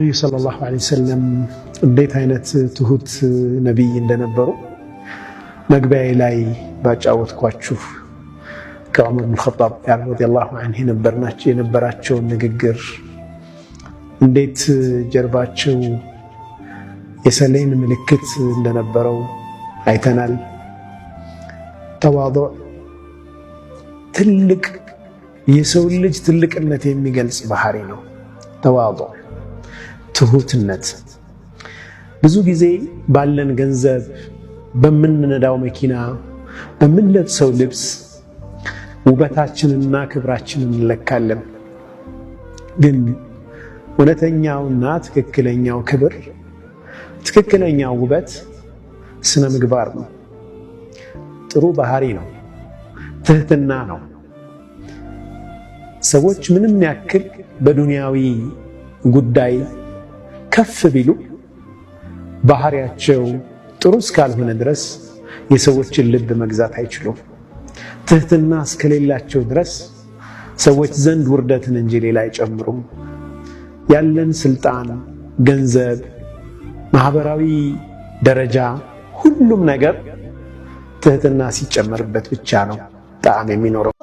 ነብዩ ሰለላሁ ዐለይሂ ወሰለም እንዴት አይነት ትሁት ነቢይ እንደነበሩ መግቢያዬ ላይ ባጫወትኳችሁ ከዑመር ብን ኸጣብ ረዲየላሁ ዐንሁ የነበራቸውን ንግግር እንዴት ጀርባቸው የሰሌን ምልክት እንደነበረው አይተናል። ተዋዱዕ ትልቅ የሰው ልጅ ትልቅነት የሚገልጽ ባህሪ ነው። ተዋዱዕ ትሁትነት ብዙ ጊዜ ባለን ገንዘብ፣ በምንነዳው መኪና፣ በምንለብሰው ልብስ ውበታችንና ክብራችንን እንለካለን። ግን እውነተኛውና ትክክለኛው ክብር፣ ትክክለኛው ውበት ስነ ምግባር ነው፣ ጥሩ ባህሪ ነው፣ ትህትና ነው። ሰዎች ምንም ያክል በዱንያዊ ጉዳይ ከፍ ቢሉ ባህሪያቸው ጥሩ እስካልሆነ ድረስ የሰዎችን ልብ መግዛት አይችሉም። ትህትና እስከሌላቸው ድረስ ሰዎች ዘንድ ውርደትን እንጂ ሌላ አይጨምሩም። ያለን ስልጣን፣ ገንዘብ፣ ማህበራዊ ደረጃ፣ ሁሉም ነገር ትህትና ሲጨመርበት ብቻ ነው ጣዕም የሚኖረው።